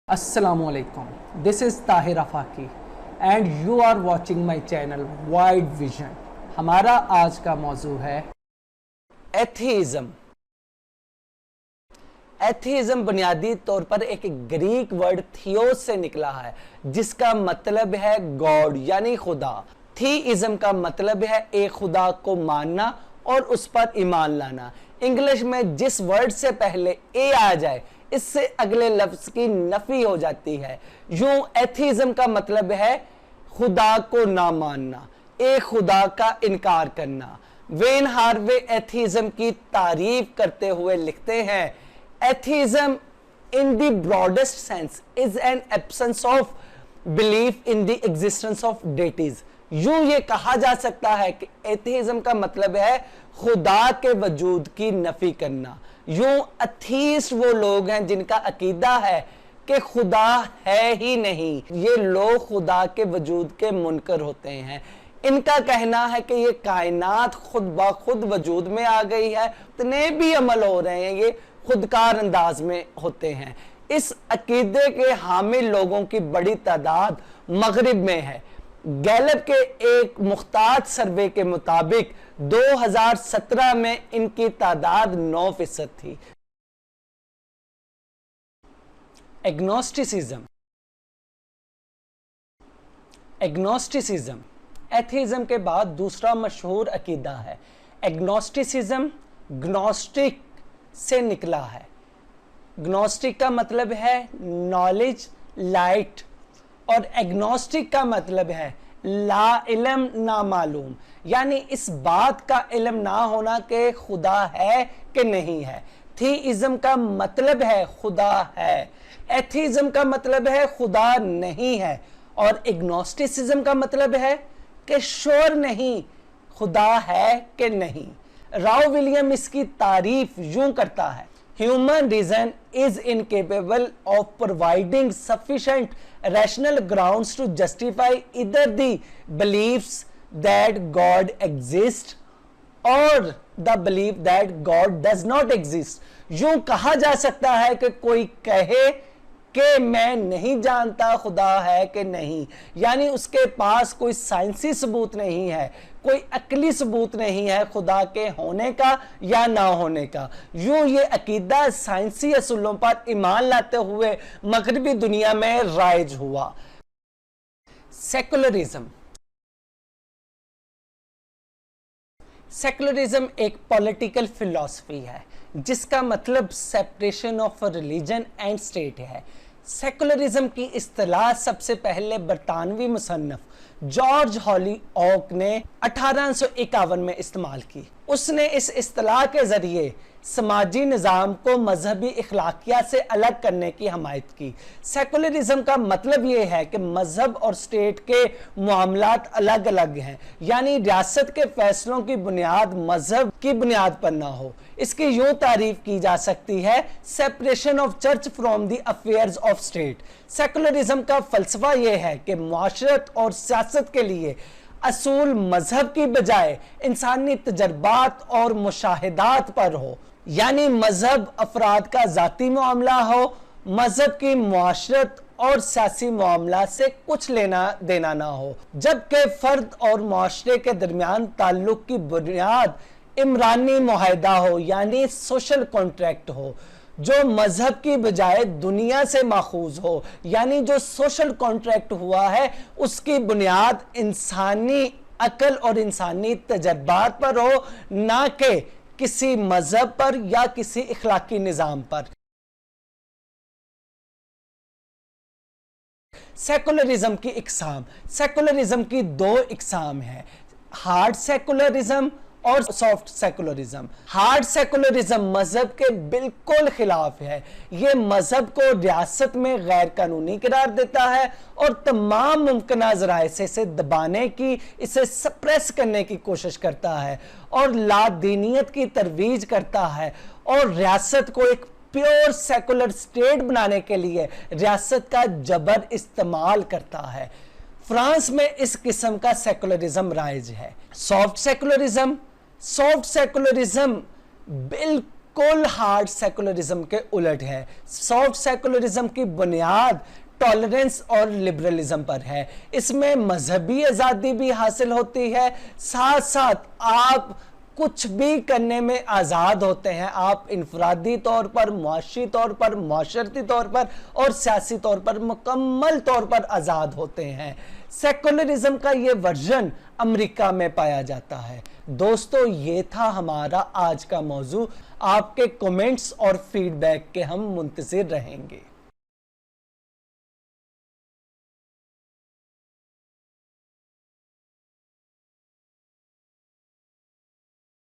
Assalamu alaikum. This is Tahir Afaki and you are watching my channel Wide Vision. हमारा आज का मौजू है एथीज़म। एथीज़म बुनियादी तौर पर एक ग्रीक वर्ड थियोस से निकला है जिसका मतलब है गॉड यानी खुदा। थीइज़म का मतलब है एक खुदा को मानना और उस पर ईमान लाना। इंग्लिश में जिस वर्ड से पहले ए आ जाए इससे अगले लफ्ज की नफी हो जाती है। यूं एथीज़म का मतलब है खुदा को ना मानना, एक खुदा का इनकार करना। वेन हार्वे एथीज़म की तारीफ करते हुए लिखते हैं, atheism in the broadest sense is an absence of belief in the existence of deities। यूं ये कहा जा सकता है कि एथीज़म का मतलब है खुदा के वजूद की नफी करना। यूं अथीस्ट वो लोग हैं जिनका अकीदा है कि खुदा है ही नहीं, ये लोग खुदा के वजूद के मुनकर होते हैं। इनका कहना है कि ये कायनात खुद ब खुद वजूद में आ गई है, इतने भी अमल हो रहे हैं ये खुदकार अंदाज में होते हैं। इस अकीदे के हामिल लोगों की बड़ी तादाद मगरिब में है। गैलप के एक मुख्तात सर्वे के मुताबिक 2017 में इनकी तादाद 9% थी। एग्नोस्टिसिज्म। एग्नोस्टिसिज्म एथीज़म के बाद दूसरा मशहूर अकीदा है। एग्नोस्टिसिज्म ग्नोस्टिक से निकला है। ग्नोस्टिक का मतलब है नॉलेज लाइट और एग्नोस्टिक का मतलब है ला इल्म ना मालूम, यानी इस बात का इल्म ना होना कि खुदा है कि नहीं है। थीइज्म का मतलब है खुदा है, एथीज्म का मतलब है खुदा नहीं है और एग्नोस्टिसिज्म का मतलब है कि श्योर नहीं खुदा है कि नहीं। राव विलियम इसकी तारीफ यूं करता है, Human reason is incapable of providing sufficient rational grounds to justify either the beliefs that God exists or the belief that God does not exist। यूं कहा जा सकता है कि कोई कहे कि मैं नहीं जानता खुदा है कि नहीं, यानी उसके पास कोई साइंसी सबूत नहीं है, कोई अकली सबूत नहीं है खुदा के होने का या ना होने का। यूं ये अकीदा साइंसी असूलों पर ईमान लाते हुए मगरबी दुनिया में राइज हुआ। सेकुलरिज्म। सेकुलरिज्म एक पॉलिटिकल फिलॉसफी है जिसका मतलब separation of religion and state है। सेकुलरिज्म की इस्तिलाह सबसे पहले बरतानवी मुसन्नफ जॉर्ज हॉलीऑक ने 1851 में इस्तेमाल की। उसने इस इस्तिलाह के जरिए समाजी निज़ाम को मजहबी इखलाकियात से अलग करने की हमायत की। सेकुलरिज्म का मतलब ये है कि मजहब और स्टेट के मामलात अलग अलग हैं, यानी रियासत के फैसलों की बुनियाद मजहब की बुनियाद पर ना हो। इसकी यूं तारीफ की जा सकती है, separation of church from the affairs of state. Secularism का फलसफा यह है कि मुआशरत और सियासत के लिए असूल मजहब की बजाय इंसानी तजर्बात और मुशाहिदात पर हो, यानी मजहब अफराद का जाती मामला हो, मजहब की मुआशरत और सियासी मामला से कुछ लेना देना ना हो, जबकि फर्द और मुआशरे के दरमियान ताल्लुक की बुनियाद इमरानी मुआहिदा हो, यानी सोशल कॉन्ट्रैक्ट हो जो मजहब की बजाय दुनिया से माखूज हो, यानी जो सोशल कॉन्ट्रैक्ट हुआ है उसकी बुनियाद इंसानी अकल और इंसानी तजर्बात पर हो, ना कि किसी मजहब पर या किसी इखलाकी निज़ाम पर। सेकुलरिज्म की इकसाम। सेकुलरिज्म की दो इकसाम है, हार्ड सेकुलरिज्म और सॉफ्ट सेकुलरिज्म। हार्ड सेकुलरिज्म मजहब के बिल्कुल खिलाफ है। ये मजहब को रियासत में गैर कानूनी करार देता है और तमाम मुमकिन ज़राए से इसे दबाने की, इसे सप्रेस करने की कोशिश करता है और लादीनियत की तरवीज करता है और रियासत को एक प्योर सेकुलर स्टेट बनाने के लिए रियासत का जबर इस्तेमाल करता है। फ्रांस में इस किस्म का सेकुलरिज्म राइज है। सॉफ्ट सेकुलरिज्म बिल्कुल कोल्ड हार्ड सेकुलरिज्म के उलट है। सॉफ्ट सेकुलरिज्म की बुनियाद टॉलरेंस और लिबरलिज्म पर है। इसमें मजहबी आज़ादी भी हासिल होती है, साथ साथ आप कुछ भी करने में आज़ाद होते हैं। आप इनफरादी तौर पर, मुआशी तौर पर, माशरती तौर पर और सियासी तौर पर मुकम्मल तौर पर आज़ाद होते हैं। सेकुलरिज्म का ये वर्जन अमेरिका में पाया जाता है। दोस्तों, ये था हमारा आज का मौजू। आपके कमेंट्स और फीडबैक के हम मुंतज़िर रहेंगे।